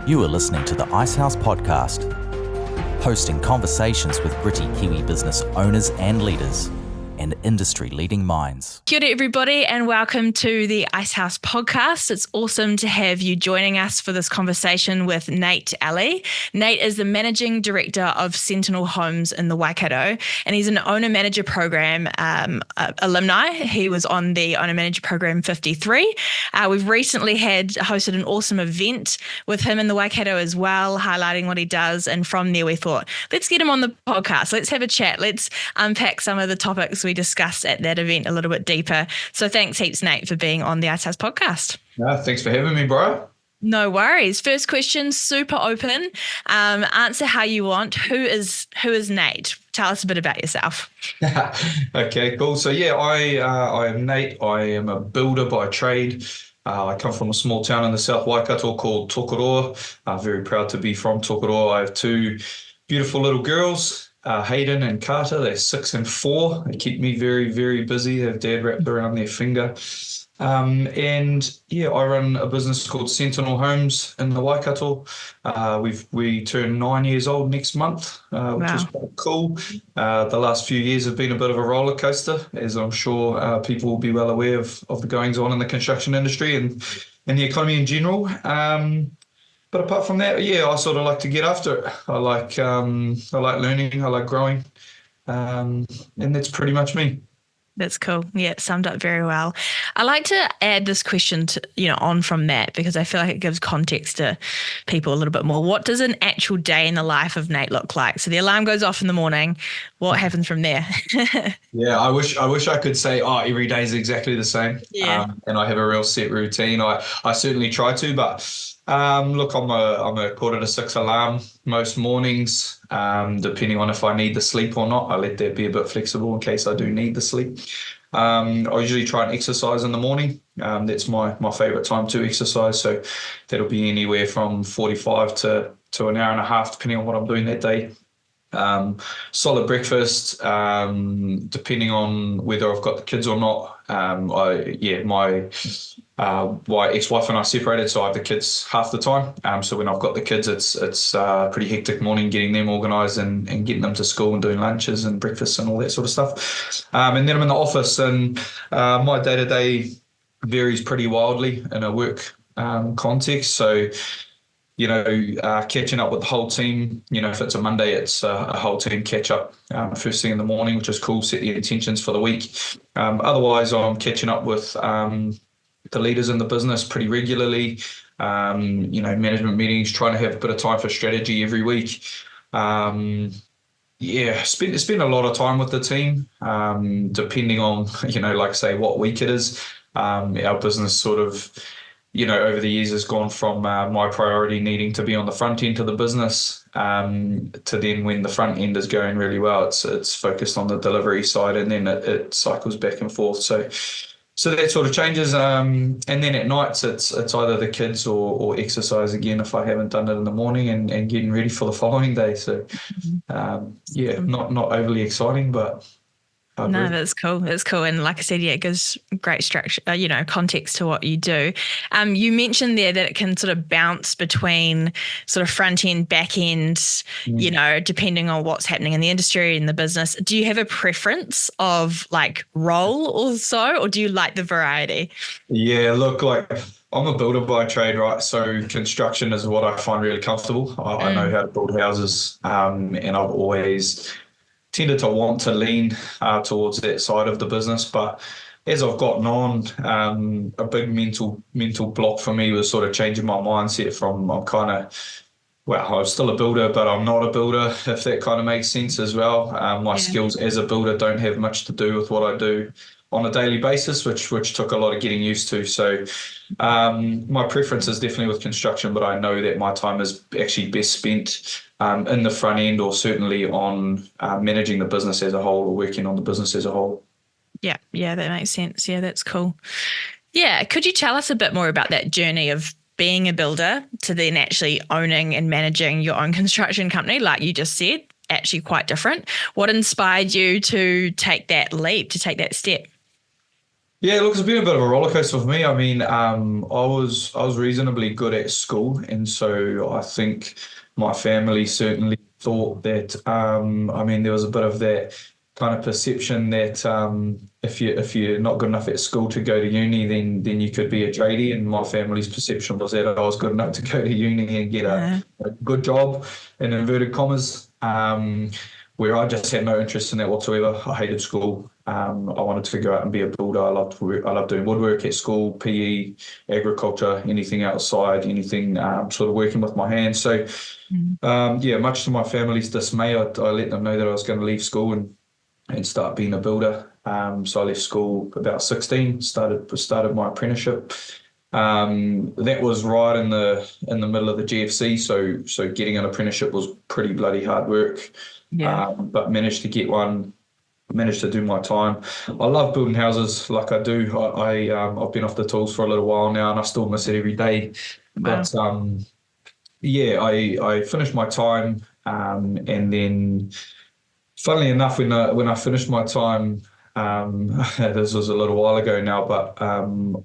You are listening to the Icehouse Podcast, hosting conversations with gritty Kiwi business owners and leaders and industry-leading minds. Kia ora everybody and welcome to the Icehouse Podcast. It's awesome to have you joining us for this conversation with Nate Alley. Nate is the Managing Director of Sentinel Homes in the Waikato, and he's an Owner-Manager Program alumni. He was on the Owner-Manager Program 53. We've recently hosted an awesome event with him in the Waikato as well, highlighting what he does, and from there we thought, let's get him on the podcast. Let's have a chat. Let's unpack some of the topics we discussed at that event a little bit deeper. So thanks heaps, Nate, for being on the Icehouse Podcast. Thanks for having me, Bryar. No worries. First question, super open. Answer how you want. Who is Nate? Tell us a bit about yourself. Okay, cool. So I am Nate. I am a builder by trade. I come from a small town in the South Waikato called Tokoroa. I'm very proud to be from Tokoroa. I have two beautiful little girls, Hayden and Carter. They're 6 and 4. They keep me very, very busy. They have dad wrapped around their finger. I run a business called Sentinel Homes in the Waikato. We turn 9 years old next month, which is quite cool. The last few years have been a bit of a roller coaster, as I'm sure people will be well aware of the goings on in the construction industry and the economy in general. But apart from that, I sort of like to get after it. I like learning, I like growing, and that's pretty much me. That's cool. Yeah, summed up very well. I like to add this question on from that because I feel like it gives context to people a little bit more. What does an actual day in the life of Nate look like? So the alarm goes off in the morning. What happens from there? Yeah, I wish I could say, every day is exactly the same. Yeah. And I have a real set routine. I certainly try to, but look, I'm a 5:45 alarm most mornings, depending on if I need the sleep or not. I let that be a bit flexible in case I do need the sleep. I usually try and exercise in the morning. That's my favorite time to exercise. So that'll be anywhere from 45 to an hour and a half, depending on what I'm doing that day. Solid breakfast, depending on whether I've got the kids or not. My ex-wife and I separated, so I have the kids half the time. So when I've got the kids, it's a pretty hectic morning getting them organised and getting them to school and doing lunches and breakfasts and all that sort of stuff. And then I'm in the office, and my day-to-day varies pretty wildly in a work context. So catching up with the whole team. If it's a Monday, it's a whole team catch up first thing in the morning, which is cool, set the intentions for the week. Otherwise, I'm catching up with the leaders in the business pretty regularly, management meetings, trying to have a bit of time for strategy every week. Spend a lot of time with the team, depending on, like I say, what week it is. Our business sort of, over the years has gone from my priority needing to be on the front end of the business to then when the front end is going really well, it's focused on the delivery side, and then it cycles back and forth. So that sort of changes. And then at nights, it's either the kids or exercise again if I haven't done it in the morning and getting ready for the following day. So, not overly exciting, but... No, that's cool. That's cool. And like I said, it gives great structure, context to what you do. You mentioned there that it can sort of bounce between sort of front end, back end, depending on what's happening in the industry and the business. Do you have a preference of like role or so, or do you like the variety? Yeah, look, I'm a builder by trade, right? So construction is what I find really comfortable. I know how to build houses, and I've always tended to want to lean towards that side of the business. But as I've gotten on, a big mental block for me was sort of changing my mindset from I'm still a builder, but I'm not a builder, if that kind of makes sense as well. My skills as a builder don't have much to do with what I do on a daily basis, which took a lot of getting used to. So my preference is definitely with construction, but I know that my time is actually best spent in the front end, or certainly on managing the business as a whole, or working on the business as a whole. Yeah, that makes sense. Yeah, that's cool. Yeah, could you tell us a bit more about that journey of being a builder to then actually owning and managing your own construction company, like you just said, actually quite different? What inspired you to take that leap, to take that step? Yeah, look, it's been a bit of a roller coaster for me. I mean, I was reasonably good at school, and so I think my family certainly thought that. I mean, there was a bit of that kind of perception that if you're not good enough at school to go to uni, then you could be a tradie. And my family's perception was that I was good enough to go to uni and get a good job, in inverted commas. Where I just had no interest in that whatsoever. I hated school. I wanted to go out and be a builder. I loved doing woodwork at school, PE, agriculture, anything outside, anything sort of working with my hands. So, yeah, much to my family's dismay, I let them know that I was going to leave school and start being a builder. So I left school about 16, started my apprenticeship. That was right in the middle of the GFC. So getting an apprenticeship was pretty bloody hard work. Yeah. But managed to get one, managed to do my time. I love building houses like I do. I've been off the tools for a little while now, and I still miss it every day. Wow. But yeah, I finished my time, and then, funnily enough, when I finished my time, this was a little while ago now, but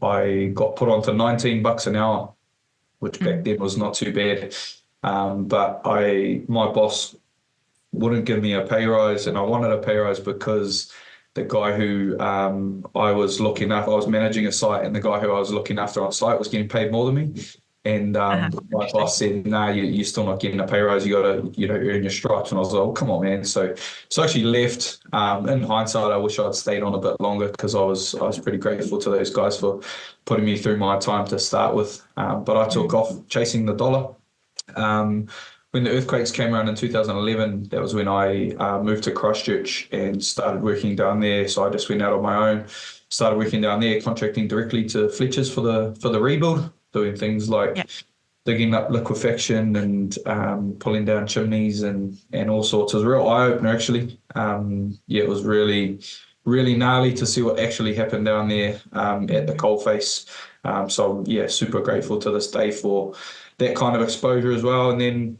I got put onto $19 an hour, which back then was not too bad. But my boss wouldn't give me a pay rise, and I wanted a pay rise because the guy who I was managing a site, and the guy who I was looking after on site was getting paid more than me. And my boss said, "Nah, you're still not getting a pay rise. You got to, earn your stripes." And I was like, "Oh, come on, man." So I actually left. In hindsight, I wish I'd stayed on a bit longer, because I was pretty grateful to those guys for putting me through my time to start with. But I took off chasing the dollar. When the earthquakes came around in 2011, that was when I moved to Christchurch and started working down there. So I just went out on my own, started working down there, contracting directly to Fletchers for the rebuild, doing things like digging up liquefaction and pulling down chimneys and all sorts. It was a real eye-opener, actually. It was really, really gnarly to see what actually happened down there at the coalface. So, yeah, super grateful to this day for that kind of exposure as well. And then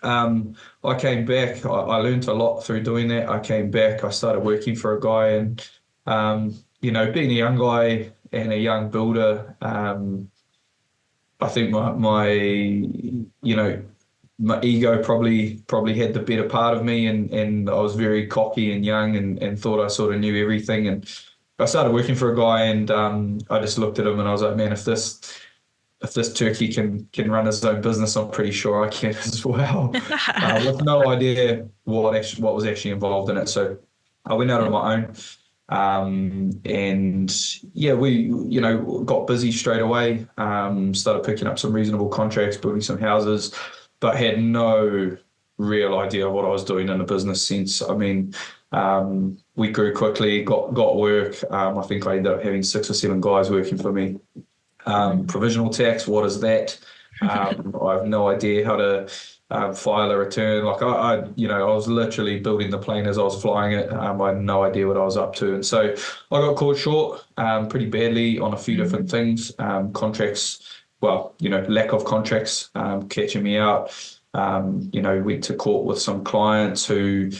I came back. I learned a lot through doing that. I came back. I started working for a guy, and being a young guy and a young builder, I think my ego probably had the better part of me, and I was very cocky and young and thought I sort of knew everything. And I started working for a guy, and I just looked at him and I was like, man, if this turkey can run his own business, I'm pretty sure I can as well. With no idea what was actually involved in it. So I went out on my own, and yeah, we got busy straight away. Started picking up some reasonable contracts, building some houses, but had no real idea what I was doing in a business sense. I mean, we grew quickly, got work. I think I ended up having 6 or 7 guys working for me. Provisional tax, what is that? I have no idea how to file a return. Like I was literally building the plane as I was flying it. I had no idea what I was up to, and so I got caught short pretty badly on a few different things. Contracts, lack of contracts catching me out. Went to court with some clients who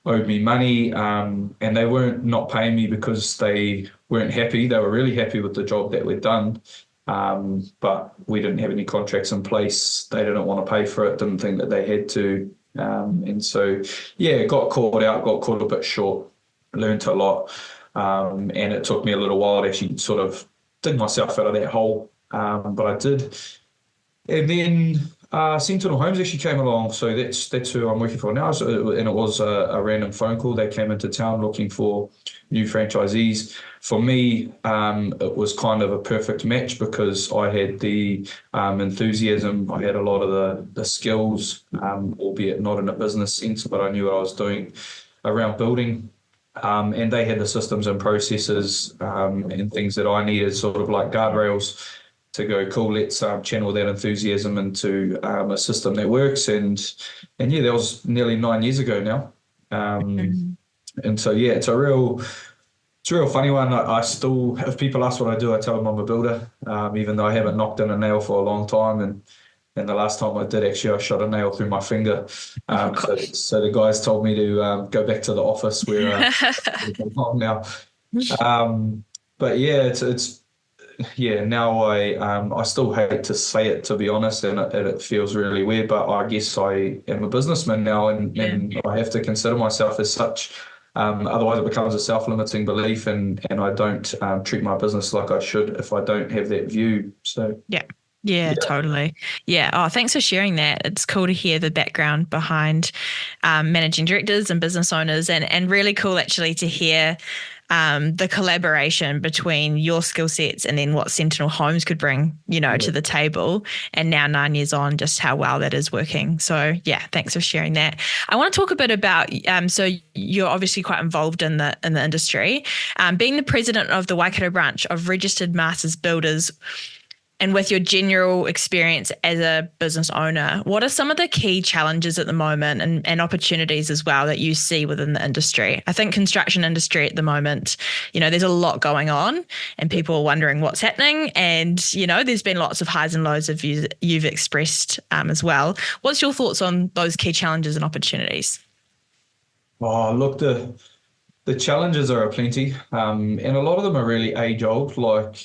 owed me money, and they weren't not paying me because they weren't happy. They were really happy with the job that we'd done. But we didn't have any contracts in place. They didn't want to pay for it, didn't think that they had to. And so, got caught a bit short, learned a lot. And it took me a little while to actually sort of dig myself out of that hole. But I did. And then Sentinel Homes actually came along. So that's who I'm working for now. And it was a random phone call. They came into town looking for new franchisees. For me, it was kind of a perfect match because I had the enthusiasm. I had a lot of the skills, albeit not in a business sense, but I knew what I was doing around building. And they had the systems and processes and things that I needed, sort of like guardrails, to go, cool, let's channel that enthusiasm into a system that works. And yeah, that was nearly 9 years ago now. And so, yeah, it's a real funny one. I still, if people ask what I do, I tell them I'm a builder, even though I haven't knocked in a nail for a long time. And the last time I did, actually, I shot a nail through my finger. So the guys told me to go back to the office where I'm now. but yeah, it's yeah. Now I still hate to say it, to be honest, and it feels really weird. But I guess I am a businessman now, Yeah. and I have to consider myself as such. Otherwise, it becomes a self-limiting belief, and I don't treat my business like I should if I don't have that view. So Yeah. Yeah, yeah. totally. Yeah. Oh, thanks for sharing that. It's cool to hear the background behind managing directors and business owners, and really cool actually to hear the collaboration between your skill sets and then what Sentinel Homes could bring, to the table. And now 9 years on, just how well that is working. So yeah, thanks for sharing that. I want to talk a bit about, so you're obviously quite involved in the industry, being the president of the Waikato branch of Registered Masters Builders. And with your general experience as a business owner, what are some of the key challenges at the moment and opportunities as well that you see within the industry? I think construction industry at the moment, there's a lot going on and people are wondering what's happening. And, there's been lots of highs and lows of you've expressed as well. What's your thoughts on those key challenges and opportunities? Oh, look, the challenges are aplenty, and a lot of them are really age old. Like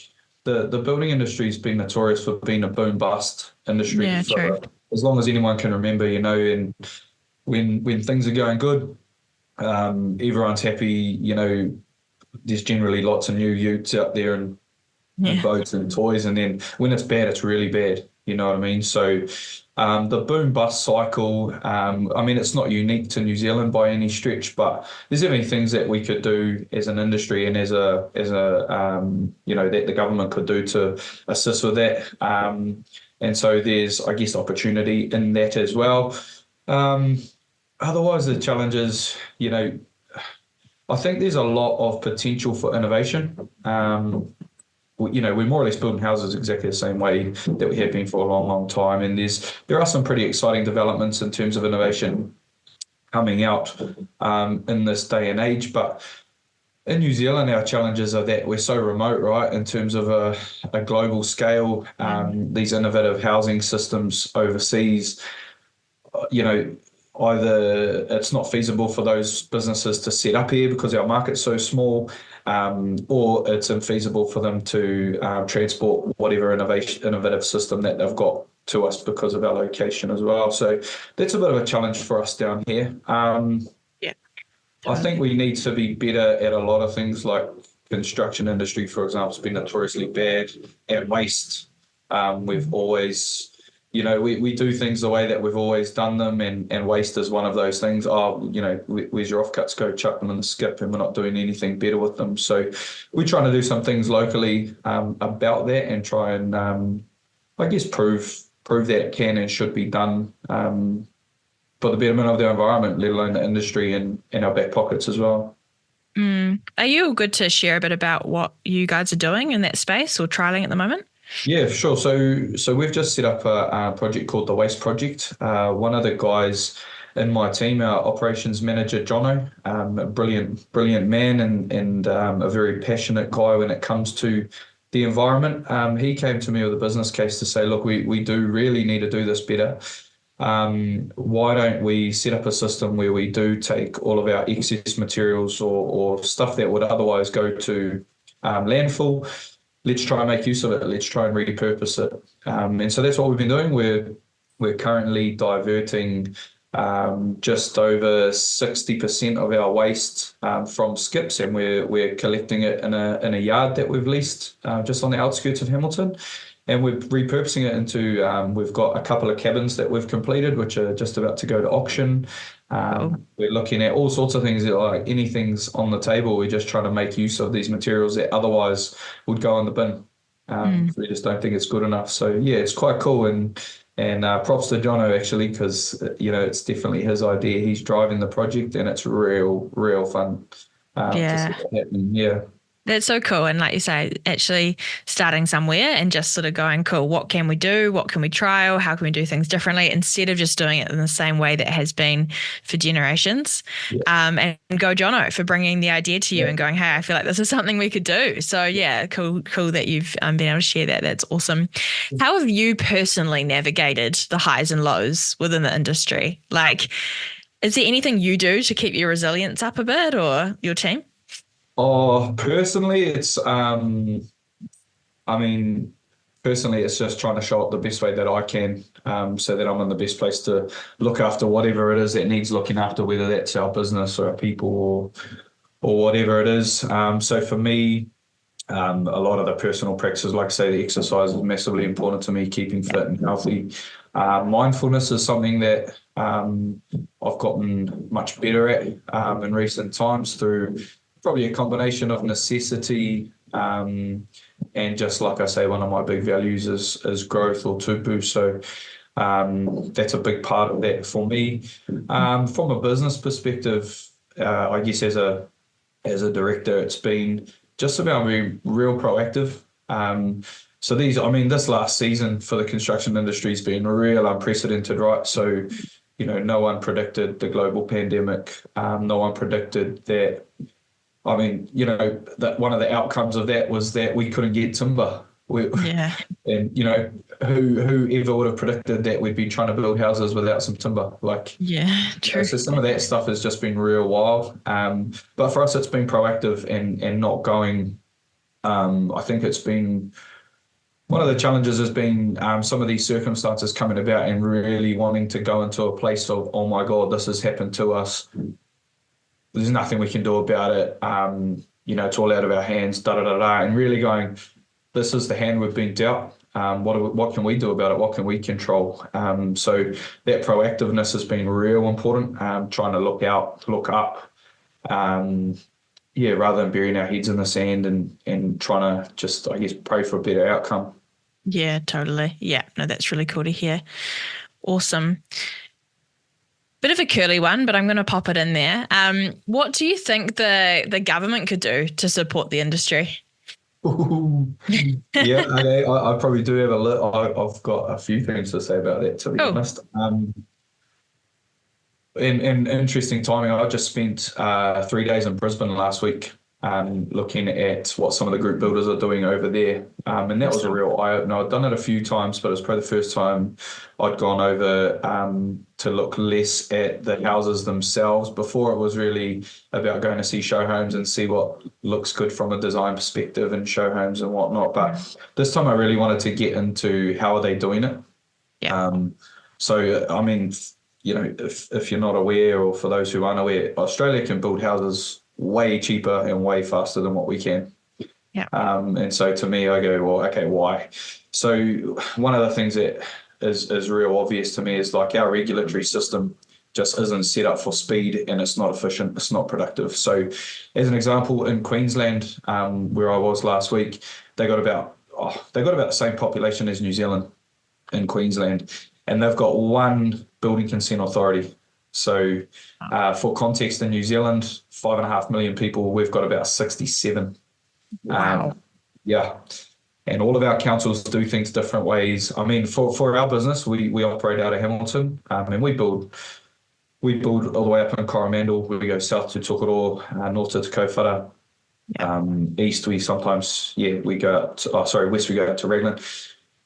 the building industry has been notorious for being a boom bust industry Yeah, true. for as long as anyone can remember. And when things are going good, everyone's happy. There's generally lots of new utes out there and Yeah. boats and toys, and then when it's bad, it's really bad. You know what I mean? So the boom bust cycle, I mean, it's not unique to New Zealand by any stretch, but there's definitely things that we could do as an industry and as a that the government could do to assist with that. And so there's, I guess, opportunity in that as well. Otherwise, the challenges, I think there's a lot of potential for innovation. We're more or less building houses exactly the same way that we have been for a long, long time. And there are some pretty exciting developments in terms of innovation coming out in this day and age. But in New Zealand, our challenges are that we're so remote, right, in terms of a global scale. These innovative housing systems overseas, either it's not feasible for those businesses to set up here because our market's so small, or it's infeasible for them to transport whatever innovative system that they've got to us because of our location as well. So that's a bit of a challenge for us down here. Yeah. I think we need to be better at a lot of things, like construction industry, for example, has been notoriously bad at waste. We've always, we do things the way that we've always done them, and waste is one of those things. Where's your offcuts? Go chuck them in the skip, and we're not doing anything better with them. So we're trying to do some things locally about that and try and, I guess, prove that it can and should be done for the betterment of the environment, let alone the industry and our back pockets as well. Are you good to share a bit about what you guys are doing in that space or trialing at the moment? Yeah, for sure. So we've just set up a project called the Waste Project. One of the guys in my team, our operations manager, Jono, a brilliant man and a very passionate guy when it comes to the environment. He came to me with a business case to say, look, we do really need to do this better. Why don't we set up a system where we do take all of our excess materials or stuff that would otherwise go to landfill. Let's try and make use of it. Let's try and repurpose it. And so that's what we've been doing. We're currently diverting just over 60% of our waste from skips, and we're collecting it in a yard that we've leased just on the outskirts of Hamilton. And we're repurposing it into, we've got a couple of cabins that we've completed, which are just about to go to auction. We're looking at all sorts of things, like anything's on the table. We're just trying to make use of these materials that otherwise would go in the bin. We just don't think it's good enough. So yeah, it's quite cool. And props to Jono actually, because it's definitely his idea. He's driving the project, and it's real fun to see that happening. Yeah. That's so cool. And like you say, actually starting somewhere and just sort of going, cool, what can we do? What can we trial? How can we do things differently, instead of just doing it in the same way that has been for generations? Yeah. And go Jono for bringing the idea to you and going, hey, I feel like this is something we could do. So yeah, cool that you've been able to share that. That's awesome. How have you personally navigated the highs and lows within the industry? Like, is there anything you do to keep your resilience up a bit, or your team? Oh, personally, I mean, personally, it's just trying to show up the best way that I can, so that I'm in the best place to look after whatever it is that needs looking after, whether that's our business or our people or whatever it is. So for me, a lot of the personal practices, like I say, the exercise is massively important to me, keeping fit and healthy. Mindfulness is something that I've gotten much better at in recent times through probably a combination of necessity and just like I say, one of my big values is growth or tupu. So that's a big part of that for me. From a business perspective, I guess as a director, it's been just about being real proactive. So this last season for the construction industry has been real unprecedented, right? So, no one predicted the global pandemic. No one predicted that. That one of the outcomes of that was that we couldn't get timber. Yeah. And, who ever would have predicted that we'd be trying to build houses without some timber? Yeah, true. So some of that stuff has just been real wild. But for us, it's been proactive and not going. I think it's been one of the challenges has been some of these circumstances coming about and really wanting to go into a place of, oh my God, this has happened to us. There's nothing we can do about it. It's all out of our hands, and really going, this is the hand we've been dealt. What can we do about it? What can we control? So that proactiveness has been real important. Trying to look up, rather than burying our heads in the sand and trying to just, I guess, pray for a better outcome. Yeah, totally. Yeah, no, that's really cool to hear. Awesome. Bit of a curly one, but I'm going to pop it in there. What do you think the government could do to support the industry? Ooh. Yeah, okay. I probably do have I've got a few things to say about that, to be honest. In interesting timing, I just spent 3 days in Brisbane last week, looking at what some of the group builders are doing over there. And that was a real eye-opener. I'd done it a few times, but it was probably the first time I'd gone over to look less at the houses themselves. Before, it was really about going to see show homes and see what looks good from a design perspective and show homes and whatnot. But this time I really wanted to get into how are they doing it. Yeah. If you're not aware, or for those who aren't aware, Australia can build houses way cheaper and way faster than what we can. Yeah. And so to me, I go, well, okay, why? So one of the things that is real obvious to me is like our regulatory system just isn't set up for speed, and it's not efficient, it's not productive. So as an example, in Queensland, where I was last week, they got about the same population as New Zealand in Queensland, and they've got one building consent authority. So for context, in New Zealand, 5.5 million people, we've got about 67. Wow. Yeah. And all of our councils do things different ways. I mean, for our business, we operate out of Hamilton, and we build all the way up in Coromandel. We go south to Tokoro, north to Te Kaupara. East, we sometimes, we go out west, we go out to Raglan.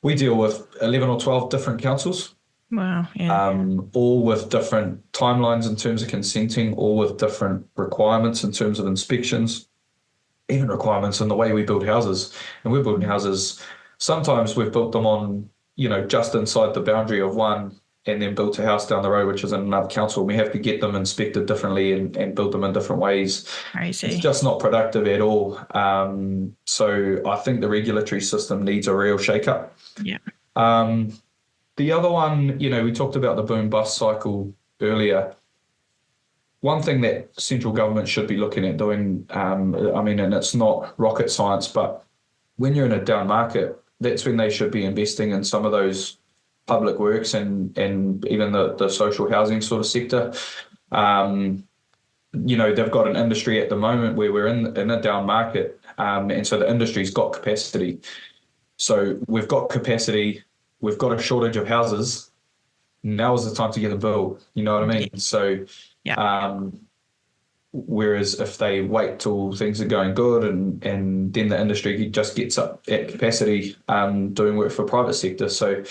We deal with 11 or 12 different councils. Wow. Yeah. All with different timelines in terms of consenting, all with different requirements in terms of inspections, even requirements in the way we build houses. And we're building houses, sometimes we've built them on, just inside the boundary of one, and then built a house down the road, which is in another council. We have to get them inspected differently and build them in different ways. Crazy. It's just not productive at all. So I think the regulatory system needs a real shake-up. Yeah. The other one, we talked about the boom-bust cycle earlier. One thing that central government should be looking at doing, and it's not rocket science, but when you're in a down market, that's when they should be investing in some of those public works and even the social housing sort of sector. They've got an industry at the moment where we're in a down market, and so the industry's got capacity. So we've got capacity. We've got a shortage of houses. Now is the time to get a build. You know what I mean? Yeah. So, whereas if they wait till things are going good and then the industry just gets up at capacity, doing work for private sector. So,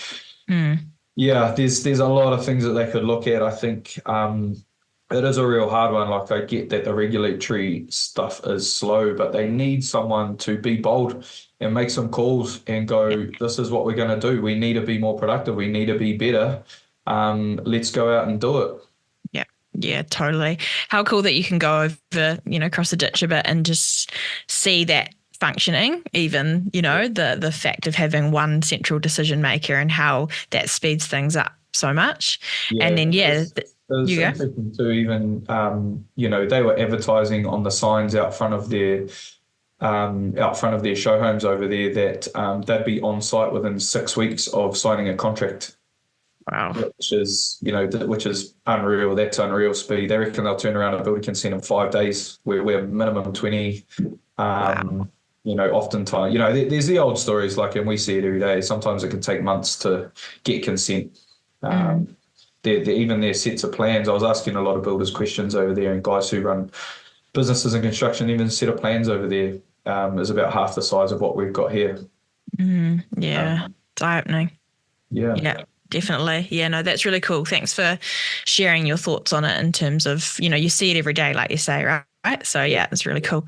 there's a lot of things that they could look at. I think It is a real hard one. Like, I get that the regulatory stuff is slow, but they need someone to be bold and make some calls and go, this is what we're going to do. We need to be more productive. We need to be better. Let's go out and do it. Yeah, totally. How cool that you can go over, across the ditch a bit and just see that functioning, even, the fact of having one central decision maker and how that speeds things up so much. Yeah, and then, it's you go. interesting too, even, they were advertising on the signs out front of their show homes over there that they'd be on site within 6 weeks of signing a contract. Wow. Which is unreal. That's unreal speed. They reckon they'll turn around a building consent in 5 days. We're minimum 20. Wow. Oftentimes, there's the old stories, like, and we see it every day. Sometimes it can take months to get consent. Even their sets of plans. I was asking a lot of builders questions over there, and guys who run businesses in construction, even set of plans over there is about half the size of what we've got here. Yeah, it's eye-opening. Yeah. Definitely. Yeah, no, that's really cool. Thanks for sharing your thoughts on it in terms of, you see it every day, like you say, right? So yeah, it's really cool.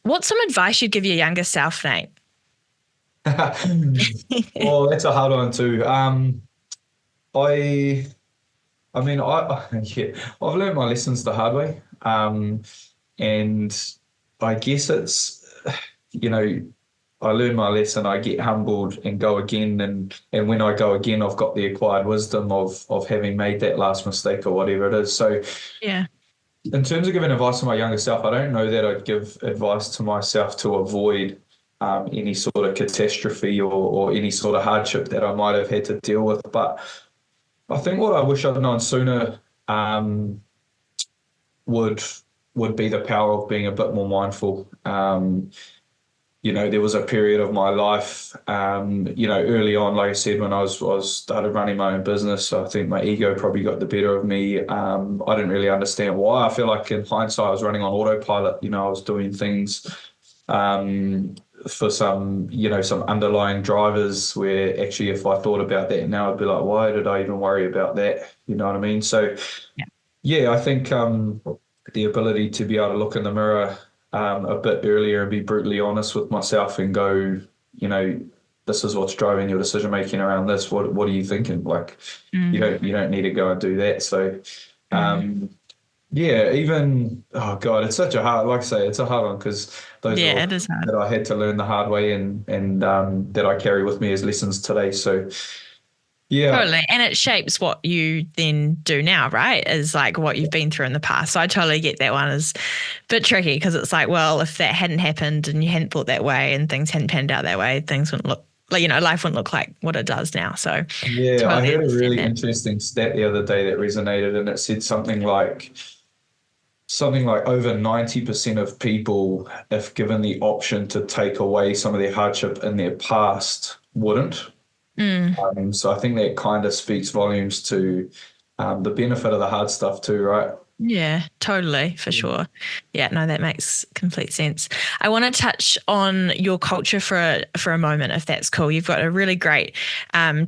What's some advice you'd give your younger self, Nate? Well, that's a hard one too. I've learned my lessons the hard way. And I guess it's, I learn my lesson, I get humbled and go again. And when I go again, I've got the acquired wisdom of having made that last mistake or whatever it is. So yeah, in terms of giving advice to my younger self, I don't know that I'd give advice to myself to avoid any sort of catastrophe or any sort of hardship that I might have had to deal with. But I think what I wish I'd known sooner would be the power of being a bit more mindful. There was a period of my life, early on, like I said, when I started running my own business. So I think my ego probably got the better of me. I didn't really understand why. I feel like in hindsight, I was running on autopilot. I was doing things for some underlying drivers where actually if I thought about that now, I'd be like, why did I even worry about that? You know what I mean? So, yeah, I think the ability to be able to look in the mirror a bit earlier and be brutally honest with myself and go, this is what's driving your decision making around this. What are you thinking? Like, you don't need to go and do that. So, oh God, it's such a hard, like I say, it's a hard one because those are all that I had to learn the hard way and that I carry with me as lessons today. So, yeah. Totally. And it shapes what you then do now, right? Is like what you've been through in the past. So I totally get that one is a bit tricky because it's like, well, if that hadn't happened and you hadn't thought that way and things hadn't panned out that way, things wouldn't look like, life wouldn't look like what it does now. So yeah, totally I heard a really interesting stat the other day that resonated, and it said something like over 90% of people, if given the option to take away some of their hardship in their past, wouldn't. So I think that kind of speaks volumes to the benefit of the hard stuff too, right? Yeah, totally, for sure. Yeah, no, that makes complete sense. I want to touch on your culture for a moment, if that's cool. You've got a really great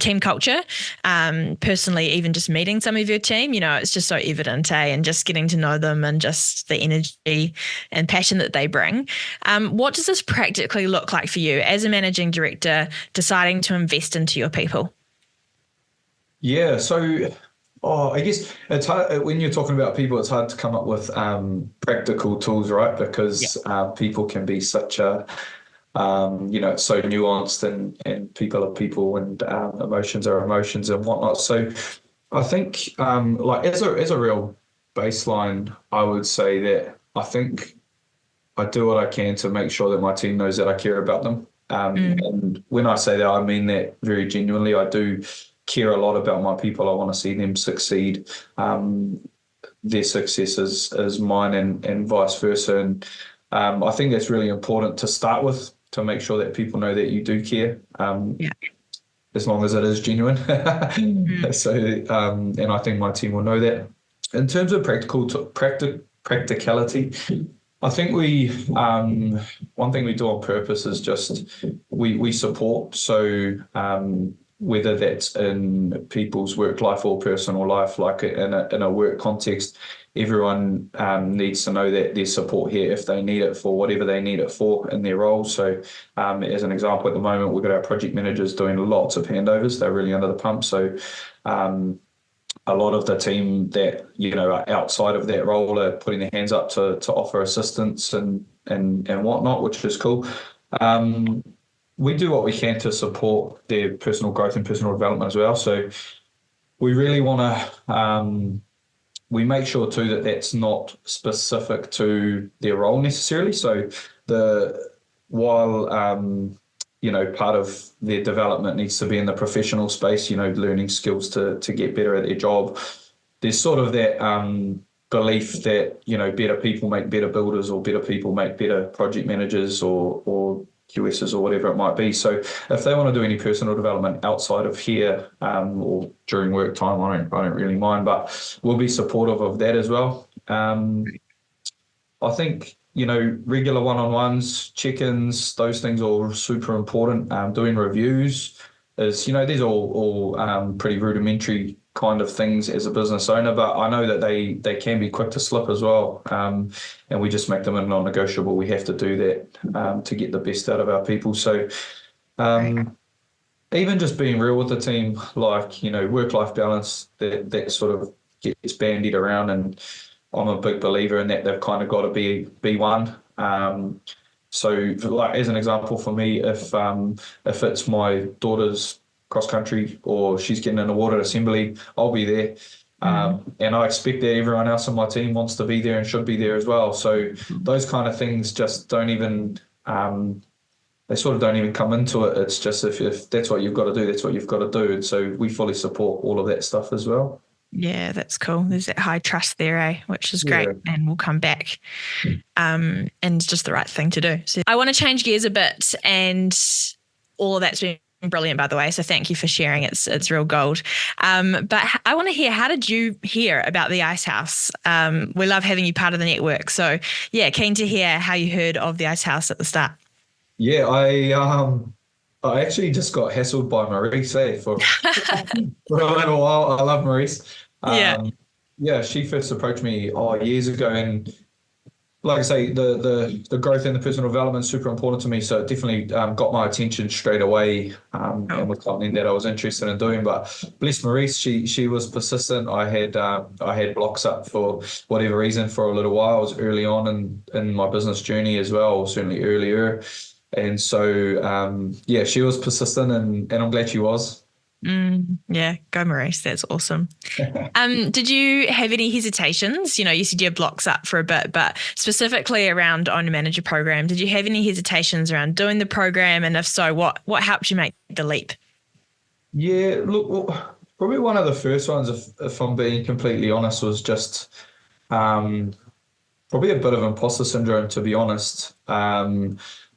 team culture. Personally, even just meeting some of your team, it's just so evident, and just getting to know them and just the energy and passion that they bring. What does this practically look like for you as a managing director deciding to invest into your people? Yeah, so I guess it's hard when you're talking about people. It's hard to come up with practical tools, right? Because people can be such a, it's so nuanced, and people are people, and emotions are emotions and whatnot. So I think, as a real baseline, I would say that I think I do what I can to make sure that my team knows that I care about them. And when I say that, I mean that very genuinely. I do care a lot about my people. I want to see them succeed. Their success is mine and vice versa. And I think that's really important to start with, to make sure that people know that you do care, as long as it is genuine. So, and I think my team will know that. In terms of practicality, I think one thing we do on purpose is just we support. So whether that's in people's work life or personal life, like in a work context, everyone needs to know that there's support here if they need it for whatever they need it for in their role. So as an example, at the moment, we've got our project managers doing lots of handovers. They're really under the pump. So a lot of the team that, are outside of that role are putting their hands up to offer assistance and whatnot, which is cool. We do what we can to support their personal growth and personal development as well. So we really want to, we make sure too that that's not specific to their role necessarily. So while part of their development needs to be in the professional space, learning skills to get better at their job, there's sort of that belief that, better people make better builders, or better people make better project managers or QSs or whatever it might be. So if they want to do any personal development outside of here or during work time, I don't really mind, but we'll be supportive of that as well. I think, regular one-on-ones, check-ins, those things are super important. Doing reviews is, these are all pretty rudimentary kind of things as a business owner, but I know that they can be quick to slip as well, and we just make them a non-negotiable. We have to do that to get the best out of our people. So even just being real with the team, like, work-life balance, that sort of gets bandied around, and I'm a big believer in that they've kind of got to be one. So like, as an example for me, if it's my daughter's cross country or she's getting an awarded assembly, I'll be there. And I expect that everyone else on my team wants to be there and should be there as well. So those kind of things just don't even, they sort of don't even come into it. It's just if that's what you've got to do, that's what you've got to do. And so we fully support all of that stuff as well. Yeah, that's cool. There's that high trust there, which is great, and we'll come back. And it's just the right thing to do. So I want to change gears a bit, and all of that's been brilliant, by the way. So thank you for sharing. It's real gold. But I want to hear, how did you hear about the Icehouse? We love having you part of the network. So yeah, keen to hear how you heard of the Icehouse at the start. Yeah, I actually just got hassled by Maurice for a little while. I love Maurice. Yeah, she first approached me years ago, and like I say, the growth and the personal development is super important to me. So it definitely got my attention straight away, and was something that I was interested in doing. But bless Maurice, she was persistent. I had blocks up for whatever reason for a little while. I was early on in my business journey as well, or certainly earlier. And so, she was persistent, and I'm glad she was. Yeah, go Maurice. That's awesome. Did you have any hesitations? You said you had blocks up for a bit, but specifically around Owner Manager program, did you have any hesitations around doing the program? And if so, what helped you make the leap? Yeah, look, probably one of the first ones, if I'm being completely honest, was just probably a bit of imposter syndrome, to be honest.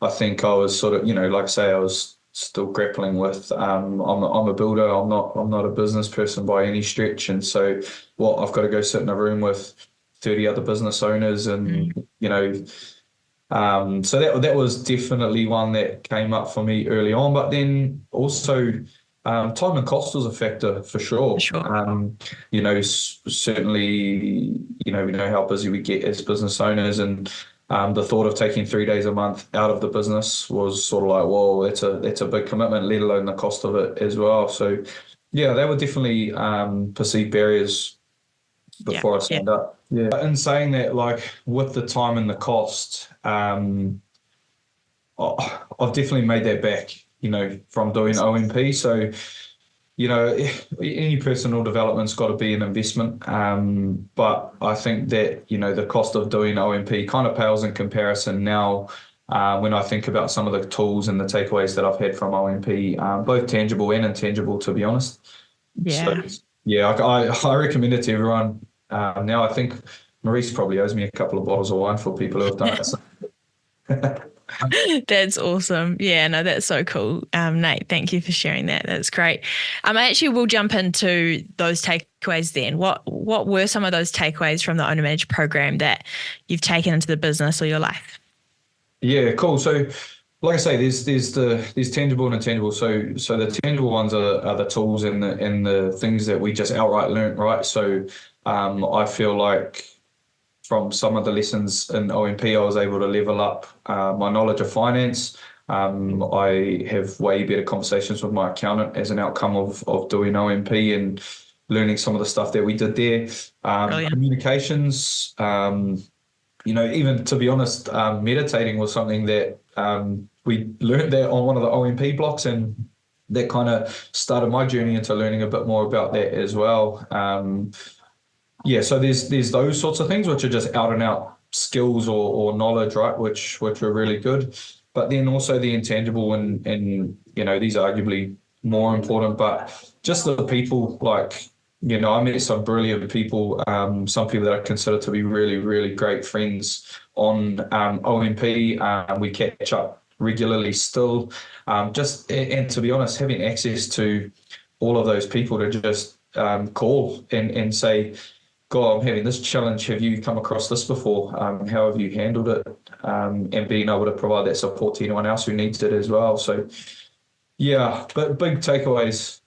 I think I was sort of, like I say, I was still grappling with I'm a builder. I'm not a business person by any stretch, and so I've got to go sit in a room with 30 other business owners, and so that was definitely one that came up for me early on. But then also time and cost was a factor for sure. Certainly, we know how busy we get as business owners, and the thought of taking 3 days a month out of the business was sort of like, whoa, that's a big commitment, let alone the cost of it as well. So, yeah, they were definitely perceived barriers before I signed up. Yeah. In saying that, like, with the time and the cost, I've definitely made that back, from doing OMP. So, any personal development's got to be an investment. But I think that, the cost of doing OMP kind of pales in comparison now when I think about some of the tools and the takeaways that I've had from OMP, both tangible and intangible, to be honest. Yeah. So, I recommend it to everyone. Now I think Maurice probably owes me a couple of bottles of wine for people who have done it. That's awesome. Yeah, no, that's so cool. Nate, thank you for sharing that. That's great. I actually will jump into those takeaways then. What were some of those takeaways from the Owner Manager program that you've taken into the business or your life? Yeah, cool. So like I say, there's tangible and intangible. So the tangible ones are the tools and the things that we just outright learn, right? So I feel like from some of the lessons in OMP, I was able to level up my knowledge of finance. I have way better conversations with my accountant as an outcome of doing OMP and learning some of the stuff that we did there. Communications, even to be honest, meditating was something that we learned that on one of the OMP blocks, and that kind of started my journey into learning a bit more about that as well. So there's those sorts of things which are just out and out skills or knowledge, right? Which are really good. But then also the intangible and these are arguably more important, but just the people, like, I met some brilliant people, some people that I consider to be really, really great friends on OMP. We catch up regularly still. And to be honest, having access to all of those people to just call and say, God, I'm having this challenge. Have you come across this before? How have you handled it? And being able to provide that support to anyone else who needs it as well. So, yeah, but big takeaways.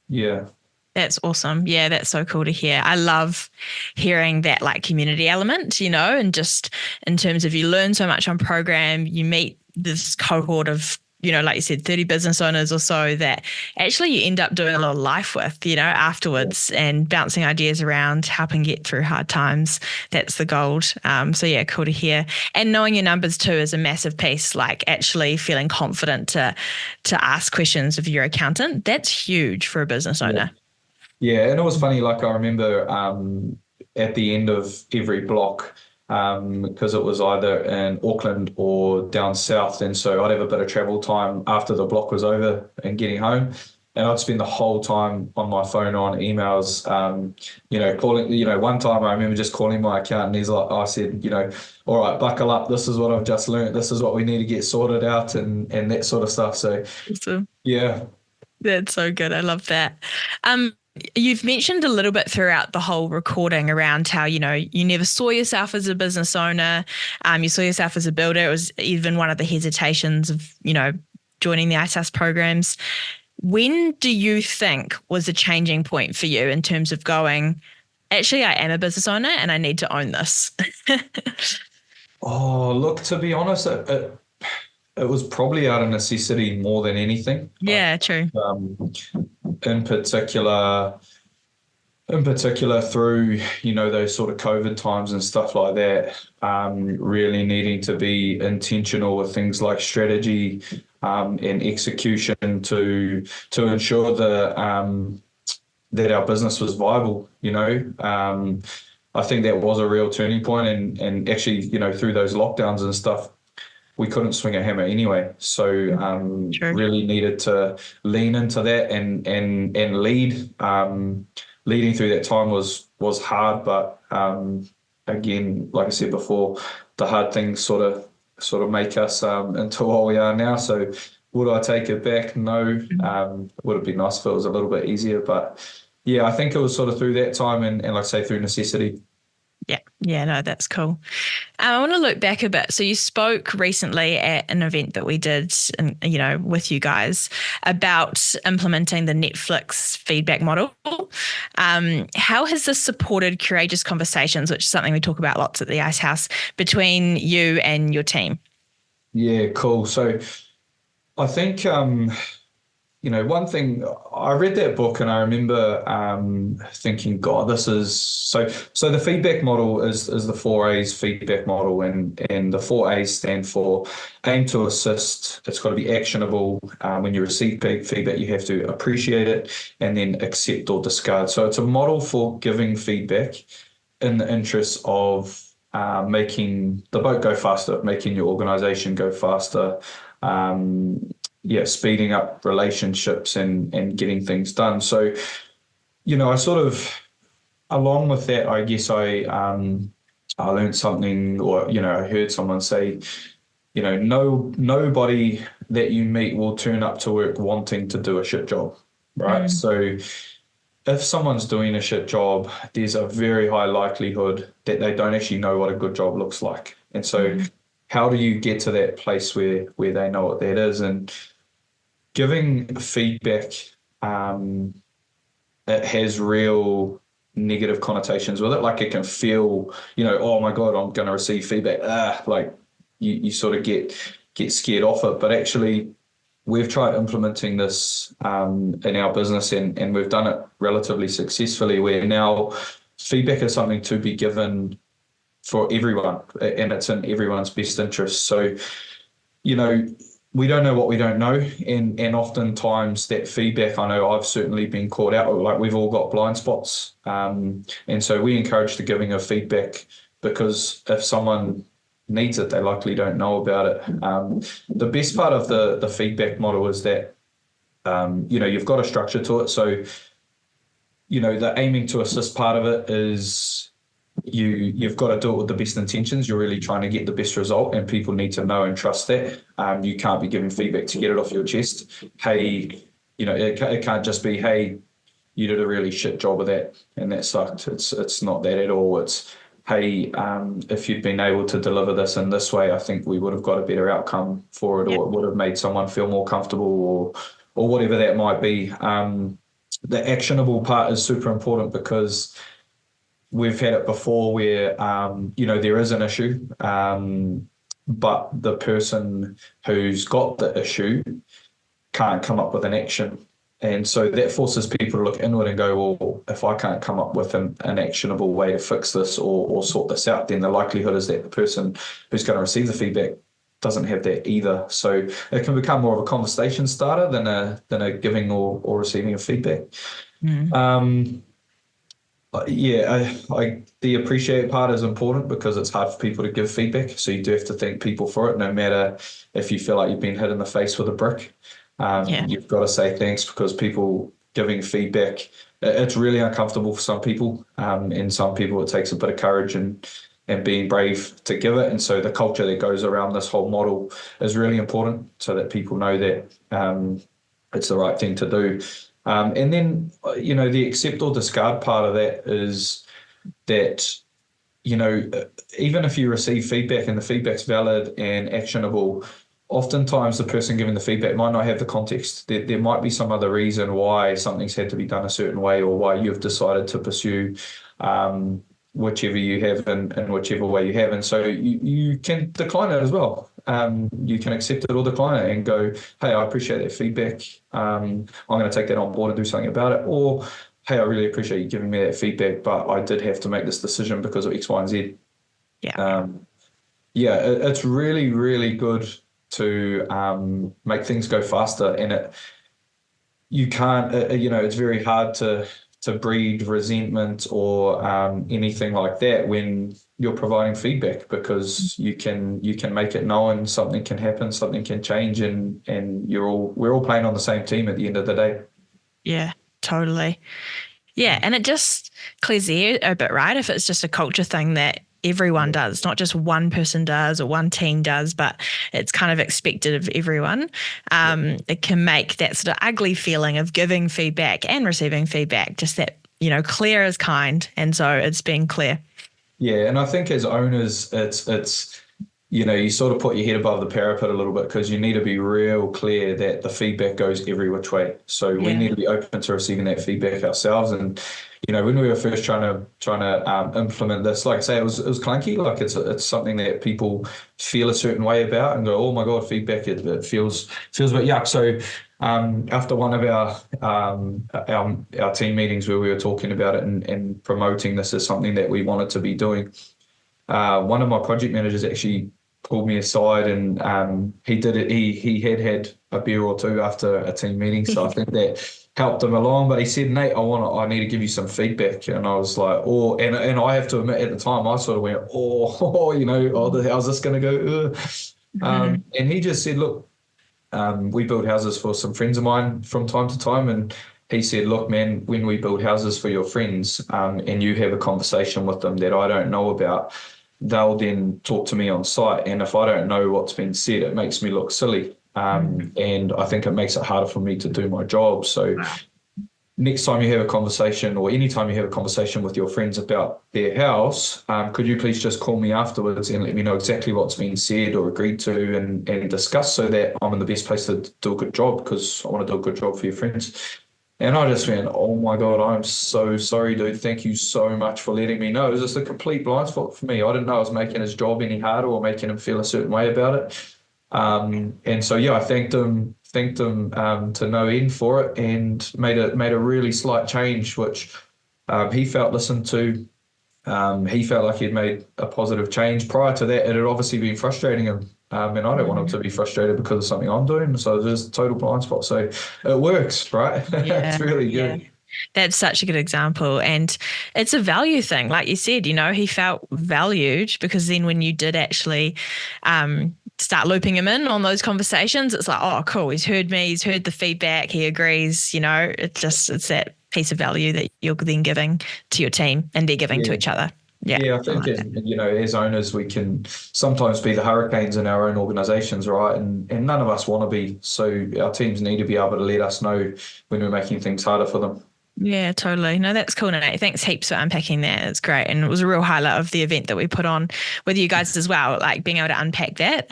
Yeah. That's awesome. Yeah, that's so cool to hear. I love hearing that like community element, and just in terms of you learn so much on program, you meet this cohort of, like you said, 30 business owners or so that actually you end up doing a lot of life with, afterwards, and bouncing ideas around, helping get through hard times. That's the gold. So yeah, cool to hear. And knowing your numbers too is a massive piece, like actually feeling confident to ask questions of your accountant. That's huge for a business owner. Yeah, and it was funny, like I remember at the end of every block, because it was either in Auckland or down south, and so I'd have a bit of travel time after the block was over and getting home, and I'd spend the whole time on my phone on emails, calling, one time I remember just calling my accountant, he's like, I said, all right, buckle up, this is what I've just learned, this is what we need to get sorted out, and that sort of stuff. So awesome. Yeah. That's so good. I love that. You've mentioned a little bit throughout the whole recording around how, you never saw yourself as a business owner. You saw yourself as a builder. It was even one of the hesitations of, joining the Icehouse programs. When do you think was a changing point for you in terms of going, actually, I am a business owner and I need to own this? Oh, look, to be honest, it was probably out of necessity more than anything. Yeah, true. In particular through, those sort of COVID times and stuff like that, really needing to be intentional with things like strategy and execution to ensure that our business was viable, I think that was a real turning point, and actually, through those lockdowns and stuff, we couldn't swing a hammer anyway. So really needed to lean into that and lead. Leading through that time was hard, but again, like I said before, the hard things sort of make us into what we are now. So would I take it back? No. Would it be nice if it was a little bit easier? But yeah, I think it was sort of through that time and like I say, through necessity. Yeah, no, that's cool. I want to look back a bit. So you spoke recently at an event that we did, with you guys about implementing the Netflix feedback model. How has this supported courageous conversations, which is something we talk about lots at the Icehouse, between you and your team? Yeah, cool. So I think, one thing, I read that book and I remember thinking, God, this is so the feedback model is the 4A's feedback model, and the 4A's stand for aim to assist. It's got to be actionable. When you receive feedback, you have to appreciate it and then accept or discard. So it's a model for giving feedback in the interest of making the boat go faster, making your organization go faster, speeding up relationships and getting things done. So, I sort of, along with that, I guess I learned something, or, I heard someone say, nobody that you meet will turn up to work wanting to do a shit job, right? So if someone's doing a shit job, there's a very high likelihood that they don't actually know what a good job looks like. And so how do you get to that place where they know what that is? And giving feedback, it has real negative connotations with it. Like it can feel, oh my God, I'm going to receive feedback. Like you sort of get scared off it. But actually, we've tried implementing this in our business, and we've done it relatively successfully, where now feedback is something to be given for everyone, and it's in everyone's best interest. So, we don't know what we don't know, and oftentimes that feedback, I know I've certainly been caught out, like we've all got blind spots, and so we encourage the giving of feedback, because if someone needs it, they likely don't know about it. The best part of the feedback model is that you've got a structure to it. So the aiming to assist part of it is you've got to do it with the best intentions. You're really trying to get the best result, and people need to know and trust that. You can't be giving feedback to get it off your chest. Hey, it can't just be, hey, you did a really shit job of that and that sucked. It's not that at all. It's, hey, if you'd been able to deliver this in this way, I think we would have got a better outcome for it, or it would have made someone feel more comfortable, or whatever that might be. The actionable part is super important, because we've had it before where, there is an issue, but the person who's got the issue can't come up with an action. And so that forces people to look inward and go, well, if I can't come up with an actionable way to fix this or sort this out, then the likelihood is that the person who's going to receive the feedback doesn't have that either. So it can become more of a conversation starter than a giving or receiving of feedback. The appreciate part is important, because it's hard for people to give feedback. So you do have to thank people for it, no matter if you feel like you've been hit in the face with a brick. You've got to say thanks, because people giving feedback, it's really uncomfortable for some people, and some people it takes a bit of courage and being brave to give it. And so the culture that goes around this whole model is really important, so that people know that it's the right thing to do. And then, the accept or discard part of that is that, even if you receive feedback and the feedback's valid and actionable, oftentimes the person giving the feedback might not have the context. There might be some other reason why something's had to be done a certain way, or why you've decided to pursue whichever you have in whichever way you have. And so you can decline it as well. You can accept it or decline it and go, hey, I appreciate that feedback. I'm going to take that on board and do something about it. Or, hey, I really appreciate you giving me that feedback, but I did have to make this decision because of X, Y, and Z. It's really, really good to make things go faster, and you can't, it's very hard to breed resentment or anything like that when you're providing feedback, because you can make it known something can happen, something can change, and we're all playing on the same team at the end of the day. Yeah, totally. Yeah, and it just clears the air a bit, right? If it's just a culture thing that everyone does, not just one person does or one team does, but it's kind of expected of everyone. It can make that sort of ugly feeling of giving feedback and receiving feedback just that, clear is kind. And so it's being clear. Yeah. And I think as owners, it's you sort of put your head above the parapet a little bit, because you need to be real clear that the feedback goes every which way. So we need to be open to receiving that feedback ourselves. And when we were first trying to implement this, like I say, it was clunky. Like it's something that people feel a certain way about and go, oh my God, feedback, it feels a bit yuck. So after one of our team meetings where we were talking about it and promoting this as something that we wanted to be doing, one of my project managers actually pulled me aside, and he did it. He had a beer or two after a team meeting, so I think that helped him along. But he said, Nate, I need to give you some feedback. And I was like, and I have to admit, at the time I sort of went, how's this going to go? And he just said, look, we build houses for some friends of mine from time to time, and he said, look, man, when we build houses for your friends, and you have a conversation with them that I don't know about, they'll then talk to me on site. And if I don't know what's been said, it makes me look silly. And I think it makes it harder for me to do my job. So next time you have a conversation, or anytime you have a conversation with your friends about their house, could you please just call me afterwards and let me know exactly what's been said or agreed to and discussed, so that I'm in the best place to do a good job, because I want to do a good job for your friends. And I just went, oh my God, I'm so sorry, dude. Thank you so much for letting me know. It was just a complete blind spot for me. I didn't know I was making his job any harder or making him feel a certain way about it. And so, yeah, I thanked him to no end for it, and made a really slight change, which he felt listened to. He felt like he'd made a positive change. Prior to that, it had obviously been frustrating him. And I don't want him to be frustrated because of something I'm doing. So there's a total blind spot. So it works, right? Yeah, It's really good. yeah. That's such a good example. And it's a value thing. Like you said, he felt valued, because then when you did actually start looping him in on those conversations, it's like, oh, cool. He's heard me. He's heard the feedback. He agrees. It's that piece of value that you're then giving to your team and they're giving to each other. Yeah, I think as owners, we can sometimes be the hurricanes in our own organisations, right? And none of us want to be. So our teams need to be able to let us know when we're making things harder for them. Yeah, totally. No, that's cool, Nate. Thanks heaps for unpacking that. It's great. And it was a real highlight of the event that we put on with you guys as well, like being able to unpack that.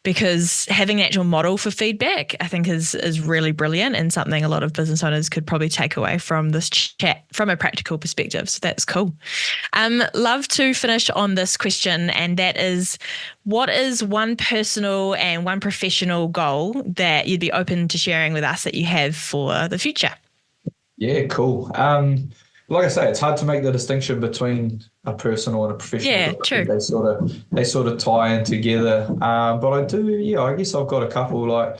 Because having an actual model for feedback, I think is really brilliant, and something a lot of business owners could probably take away from this chat from a practical perspective. So that's cool. Love to finish on this question, and that is, what is one personal and one professional goal that you'd be open to sharing with us that you have for the future? Yeah, cool. Like I say, it's hard to make the distinction between a personal and a professional. Yeah, true. They sort of tie in together. But I do, I guess I've got a couple. Like,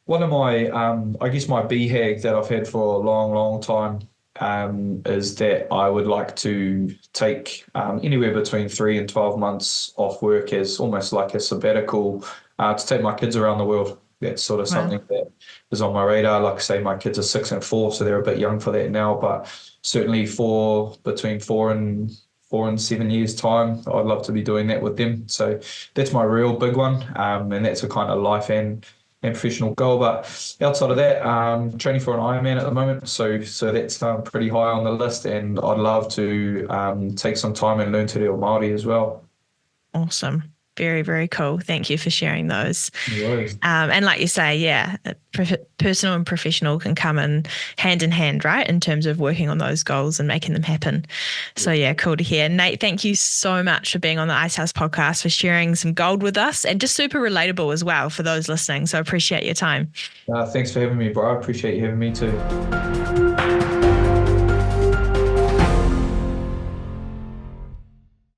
one of my, I guess my BHAG that I've had for a long, long time is that I would like to take anywhere between 3 and 12 months off work as almost like a sabbatical to take my kids around the world. That's sort of something that is on my radar. Like I say, my kids are 6 and 4, so they're a bit young for that now, but certainly between 4 and 7 years time, I'd love to be doing that with them. So that's my real big one. And that's a kind of life and professional goal. But outside of that, training for an Ironman at the moment. So that's pretty high on the list, and I'd love to take some time and learn te reo Māori as well. Awesome. Very, very cool. Thank you for sharing those. No worries. And like you say, personal and professional can come in hand, right, in terms of working on those goals and making them happen. So cool to hear. Nate, thank you so much for being on the Icehouse podcast, for sharing some gold with us, and just super relatable as well for those listening. So I appreciate your time. Thanks for having me, bro. I appreciate you having me too.